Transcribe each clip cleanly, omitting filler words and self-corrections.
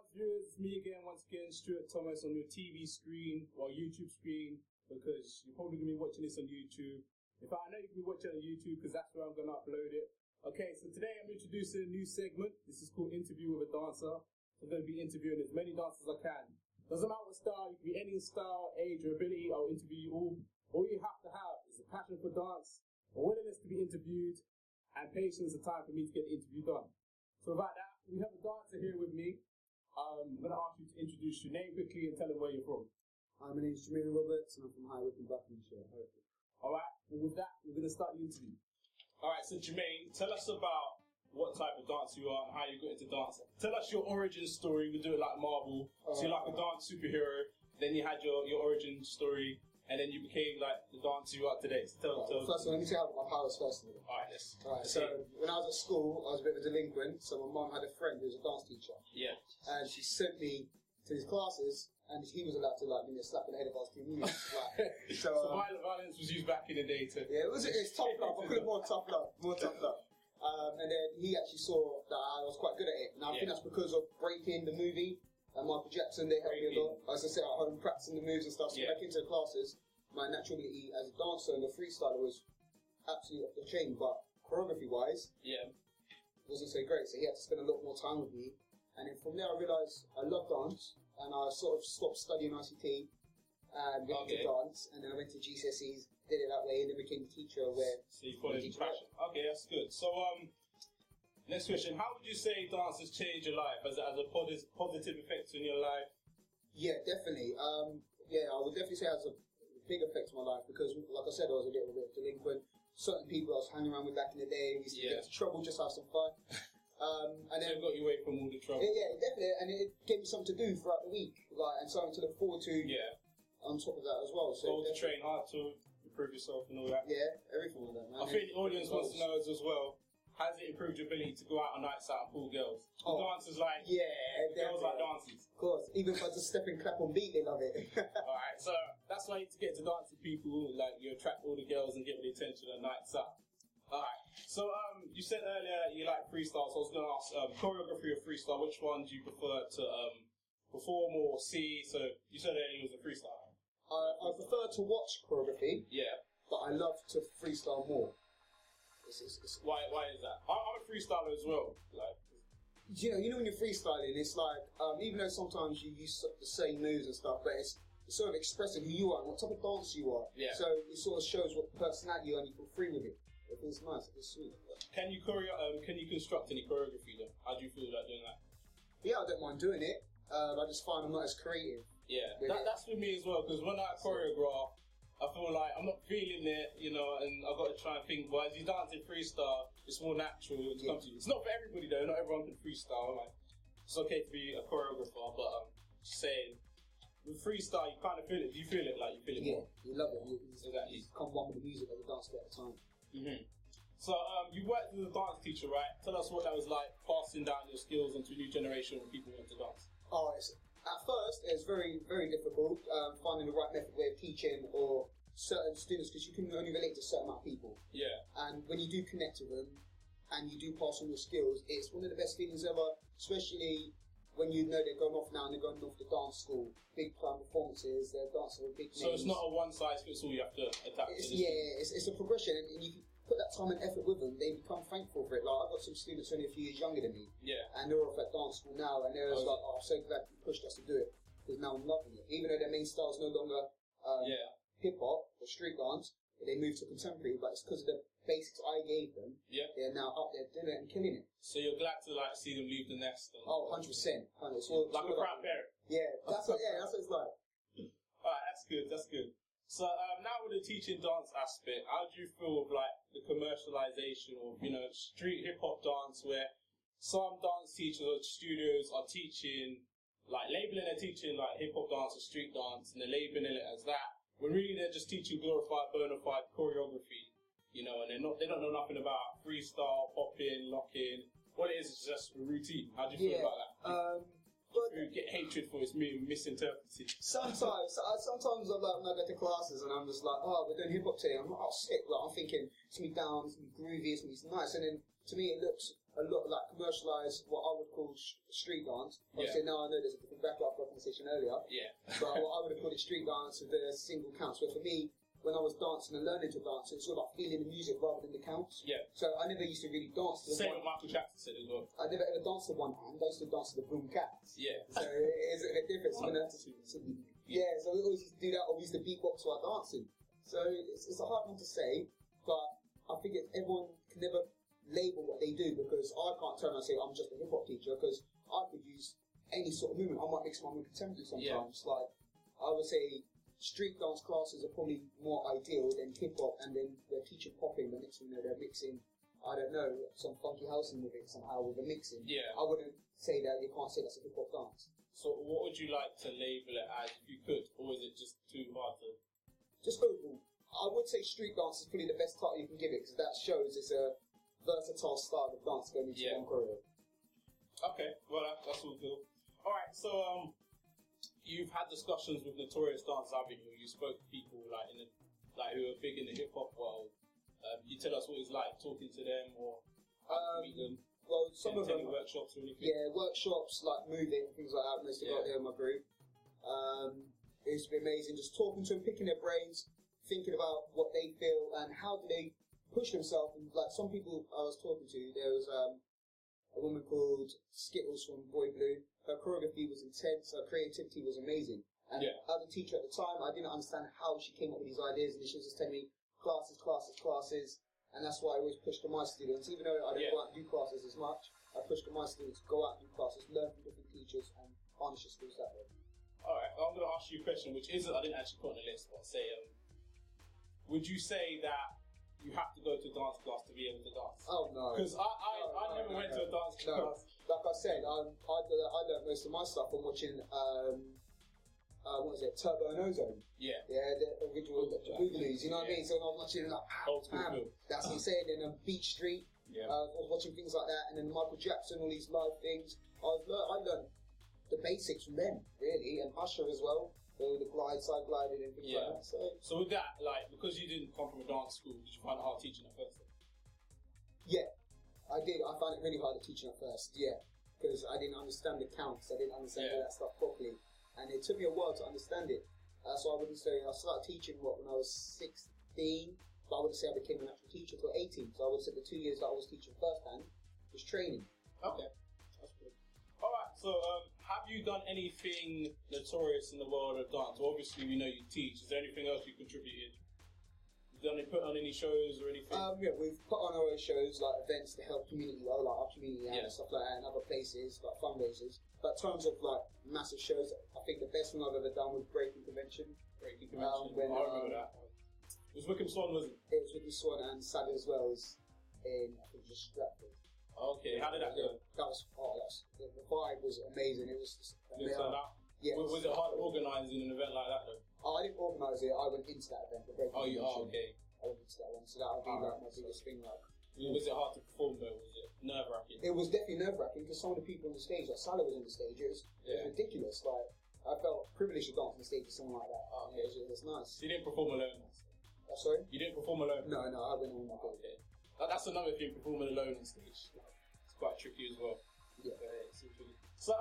dance viewers, it's me again, once again, Stuart Thomas on your TV screen or YouTube screen, because you're probably going to be watching this on YouTube. In fact, I know you can be watching on YouTube because that's where I'm going to upload it. Okay, so today I'm introducing a new segment. This is called Interview with a Dancer. I'm going to be interviewing as many dancers as I can. Doesn't matter what style, you can be any style, age, or ability. I'll interview you all. All you have to have is a passion for dance, a willingness to be interviewed, and patience and time for me to get the interview done. So about that, we have a dancer here with me. I'm going to ask you to introduce your name quickly and tell them where you're from. Hi, my name is Jermaine Roberts and I'm from High Wycombe, Buckinghamshire. Alright, well with that, we're going to start the interview. Alright, so Jermaine, tell us about what type of dancer you are and how you got into dancing. Tell us your origin story. We do it like Marvel. So you're like a dance superhero, then you had your origin story, and then you became like the dancer you are today. So tell First of all, let me tell you about my powers first of all. Alright, So when I was at school, I was a bit of a delinquent, so my mum had a friend who was a dance teacher. Yeah. And she sent me to his classes, and he was allowed to like give me a slap in the head if I was too rude. So violence was used back in the day too. Yeah, it's tough love. I could have more tough love. And then he actually saw that I was quite good at it. Now I think that's because of Breaking, the movie, and Michael Jackson. They helped me a lot. I was just sit at home practicing the moves and stuff. So back into the classes, my natural ability as a dancer and a freestyler was absolutely off the chain. But choreography-wise, wasn't so great. So he had to spend a lot more time with me. And then from there, I realised I love dance, and I sort of stopped studying ICT and went to dance, and then I went to GCSEs, did it that way, and then became a teacher where. So you followed your passion. Okay, that's good. So next question: how would you say dance has changed your life? As a positive effect on your life? Yeah, definitely. I would definitely say it has a big effect on my life because, like I said, I was a little bit delinquent. Certain people I was hanging around with back in the day, we used to get into trouble, just have some fun. And then it got you away from all the trouble. Yeah, definitely, and it gave me something to do throughout the week, and something to look forward to. Yeah. On top of that as well. So to train hard to improve yourself and all that. Yeah, everything like that, man. I think the audience wants to know as well. Has it improved your ability to go out on nights out and pull girls? Dancers like girls like dances. Of course, even if I just step and clap on beat, they love it. Alright, so that's why you need to get to dancing people, like you attract all the girls and get the attention on nights out. Alright, so you said earlier you like freestyle, so I was going to ask choreography or freestyle, which one do you prefer to perform or see? So you said earlier you was a freestyler. I prefer to watch choreography. Yeah. But I love to freestyle more. Why is that? I'm a freestyler as well. Like, you know when you're freestyling, it's like even though sometimes you use the same moves and stuff, but it's sort of expressing who you are and what type of dancer you are. Yeah. So it sort of shows what personality you are and you feel free with it. It feels nice, it feels sweet. Can you construct any choreography then? How do you feel about doing that? Yeah, I don't mind doing it. I just find I'm not as creative. Yeah, that's with me as well, because when I choreograph, I feel like I'm not feeling it, you know, and I've got to try and think, well, as you dance in freestyle, it's more natural to come to you. It's not for everybody though, not everyone can freestyle. Like, it's okay to be a choreographer, but just saying, with freestyle, you kind of feel it. Do you feel it? Like, you feel it more? You love it. You exactly. become one with the music as a dancer at the time. Mm-hmm. So, you worked as a dance teacher, right? Tell us what that was like, passing down your skills onto a new generation of people who want to dance. Oh, at first, it's very, very difficult finding the right method way of teaching or certain students because you can only relate to a certain amount of people. Yeah. And when you do connect with them and you do pass on your skills, it's one of the best feelings ever, especially when you know they're going off now and they're going off to dance school, big time performances, they're dancing with big names. So it's not a one-size-fits-all you have to adapt to? It's a progression and you can put that time and effort with them, they become thankful for it. Like, I've got some students only a few years younger than me. Yeah. And they're off at dance school now and they're just like, oh, I'm so glad you pushed us to do it. Because now I'm loving it. Even though their main style is no longer hip-hop or street dance, they moved to contemporary, but it's because of the basics I gave them. Yeah. They're now up there doing it and killing it. So you're glad to like see them leave the nest? And 100%. Like a proud parent? Yeah, that's what it's like. Alright, that's good. So now with the teaching dance aspect, how do you feel with like the commercialization of, you know, street hip hop dance where some dance teachers or studios are teaching, like labeling their teaching like hip hop dance or street dance and they're labeling it as that, when really they're just teaching glorified, bona fide choreography, you know, and they don't know nothing about freestyle, popping, locking. What it is just a routine. How do you feel about that? You get hatred for its misinterpreted. Sometimes I'm like, when I go to classes and I'm just like, oh, we're doing hip hop today. I'm like, oh, sick. Like, I'm thinking it's gonna be down, it's gonna be groovy, it's gonna be nice. And then to me, it looks a lot like commercialised what I would call street dance. Obviously now I know there's a different background for our conversation earlier. Yeah. But what I would have called it street dance with the single counts. Where for me, when I was dancing and learning to dance, it was all about feeling the music rather than the counts. Yeah. So I never used to really dance to the Same what Michael Jackson said as well. I never ever danced to one hand. I used to dance to the boom cats. Yeah. So it's a bit different. Yeah. So we always used to do that, or we used to beatbox while dancing. So it's a hard one to say, but I think everyone can never label what they do, because I can't turn around and say I'm just a hip hop teacher, because I could use any sort of movement. I might mix my own contemporary sometimes. Like I would say, street dance classes are probably more ideal than hip hop, and then they're teaching popping. The next thing you know, they're mixing, I don't know, some funky housing with it somehow with the mixing. Yeah. I wouldn't say that. You can't say that's a hip hop dance. So what would you like to label it as if you could, or is it just too hard to? Just overall, I would say street dance is probably the best title you can give it, because that shows it's a versatile style of dance going into one choreo. Okay, well that's all good. All right, so you've had discussions with notorious dancers, haven't you? You spoke to people who are big in the hip hop world. You tell us what it's like talking to them, or how to meet them. Well, some of them workshops or anything. Yeah, workshops like moving things like that. Most of got there in my group. It used to be amazing just talking to them, picking their brains, thinking about what they feel and how do they push themselves. And like some people I was talking to, there was a woman called Skittles from Boy Blue. Her choreography was intense, her creativity was amazing. And as a teacher at the time, I didn't understand how she came up with these ideas, and she was just telling me classes. And that's why I always pushed on my students, even though I don't go out and do classes as much, I pushed on my students to go out and do classes, learn from different teachers, and harness your skills that way. Alright, I'm going to ask you a question, which isn't, I didn't actually put on the list, but say, would you say that you have to go to a dance class to be able to dance? Oh no. Because I never went to a dance class. Like I said, I learned most of my stuff from watching, what was it, Turbo and Ozone. Yeah. Yeah, the original Boogaloo's, you know what I mean? So when I was watching like, that's what I'm saying, and Beach Street, I was watching things like that, and then Michael Jackson, all these live things. I learned the basics from them, really, and Usher as well. The side gliding and things like that. So with that, like, because you didn't come from a dance school, did you find it hard teaching at first? Yeah, I did. I found it really hard at teaching at first, because I didn't understand the counts. I didn't understand all that stuff properly. And it took me a while to understand it. So I wouldn't say, I started teaching when I was 16, but I wouldn't say I became an actual teacher until 18. So I would say the 2 years that I was teaching firsthand was training. Okay, that's good. Alright, so have you done anything notorious in the world of dance? Well, obviously we know you teach. Is there anything else you contributed? Put on any shows or anything? Yeah, we've put on our own shows, like events to help community, like our community and stuff like that, and other places, like fundraisers. But in terms of like massive shows, I think the best thing I've ever done was Breaking Convention. I remember that. It was Wickham Swan, wasn't it? It was Wickham Swan and Savvy as well as in, I think, just Stratford. Okay, how did that go? The vibe was amazing. It was just amazing. Yeah. Was it hard organising an event like that though? I didn't organise it. I went into that event. Okay. I went into that one, so that would be like my biggest thing. Like, was it hard to perform though? Was it nerve wracking? It was definitely nerve wracking because some of the people on the stage, like Salah was on the stage. It was ridiculous. Like I felt privileged to dance on the stage with someone like that. It was nice. So you didn't perform alone? Sorry? You didn't perform alone? No, I went on my own. Okay. That's another thing, performing alone on stage. It's quite tricky as well. Yeah. So,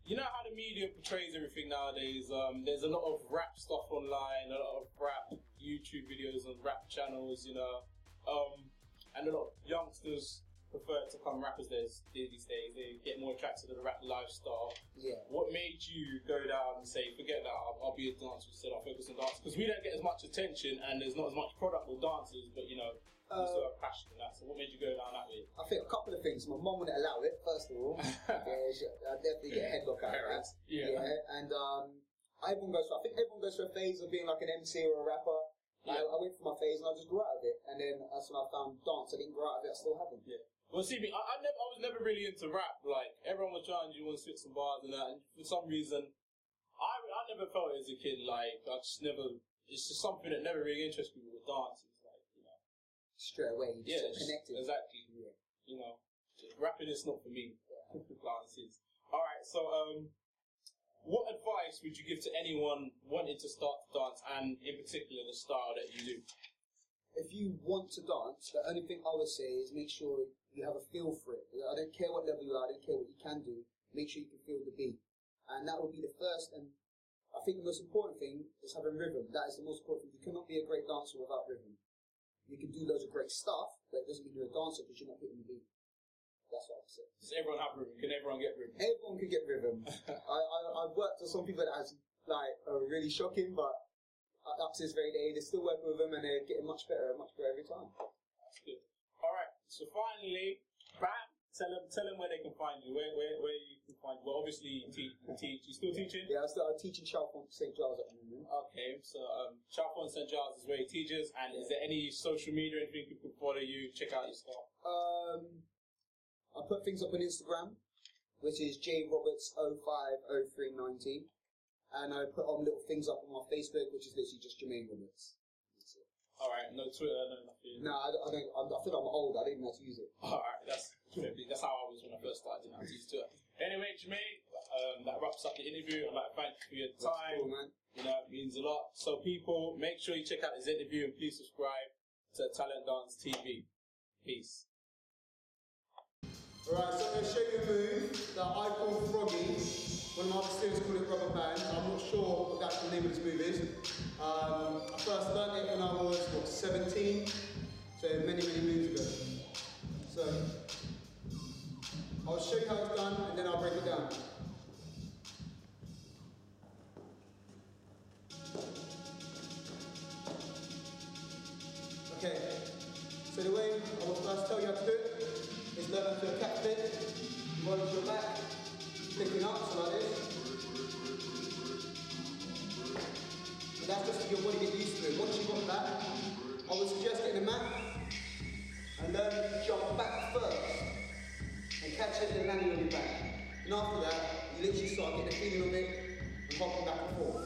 you know how the media portrays everything nowadays. There's a lot of rap stuff online, a lot of rap YouTube videos on rap channels, and a lot of youngsters prefer to become rappers these days. They get more attracted to the rap lifestyle. Yeah. What made you go down and say, forget that, I'll be a dancer instead, I'll focus on dance? Because we don't get as much attention and there's not as much product for dancers, but we still have passion in that. So what made you go down that way? I think a couple of things. My mum wouldn't allow it, first of all. I'd definitely get a headlock out of that. And I think everyone goes through a phase of being like an MC or a rapper. I went through my phase and I just grew out of it. And then that's when I found dance. I didn't grow out of it, I still haven't. Yeah. Well, see, I was never really into rap. Like, everyone was trying to do one spit some bars and that, and for some reason, I never felt it as a kid. Like, it's just something that never really interested me with dance. It's like, straight away, you just connected. Exactly. Yeah. Rapping is not for me. Dance is. Alright, so, what advice would you give to anyone wanting to start to dance, and in particular, the style that you do? if you want to dance, the only thing I would say is make sure you have a feel for it. I don't care what level you are, I don't care what you can do, make sure you can feel the beat. And that would be the first, and I think the most important thing is having rhythm. That is the most important thing. You cannot be a great dancer without rhythm. You can do loads of great stuff, but it doesn't mean you're a dancer because you're not hitting the beat. That's what I would say. Does everyone have rhythm? Can everyone get rhythm? Everyone can get rhythm. I've worked with some people that are really shocking, but up to this very day, they're still working with them and they're getting much better every time. That's good. Alright, so finally, bam, tell them where they can find you, where you can find you. Well, obviously, you teach. You still teaching? Yeah, I'm teaching Chalfont St. Giles at the moment. Okay, so Chalfont St. Giles is where he teaches, and is there any social media, anything people can follow you, check out your stuff? I put things up on Instagram, which is jroberts050390. And I put on little things up on my Facebook, which is literally just Jermaine Roberts. Alright, no Twitter, no nothing. No, I don't. I feel I'm old. I don't even know how to use it. Alright, that's how I was when I first started. Didn't know how to use Twitter. Anyway, Jermaine, that wraps up the interview. I'd like to thank you for your time. Cool, man. You know, it means a lot. So people, make sure you check out this interview and please subscribe to Talent Dance TV. Peace. Alright, so I'm going to show you a move that I call Froggy. One of my other students call it rubber band. I'm not sure what the actual name of this move is. I first learned it when I was, 17? So many moons ago. So, I'll show you how it's done and then I'll break it down. Okay, so the way I will first tell you how to do it is learn to a cat flip, roll onto your back, flicking up, so like this. And that's just for your body to get used to it. Once you've got that, I would suggest getting a mat and learn to jump back first and catch it and landing on your back. And after that, you literally start getting a feeling of it and hopping back and forth.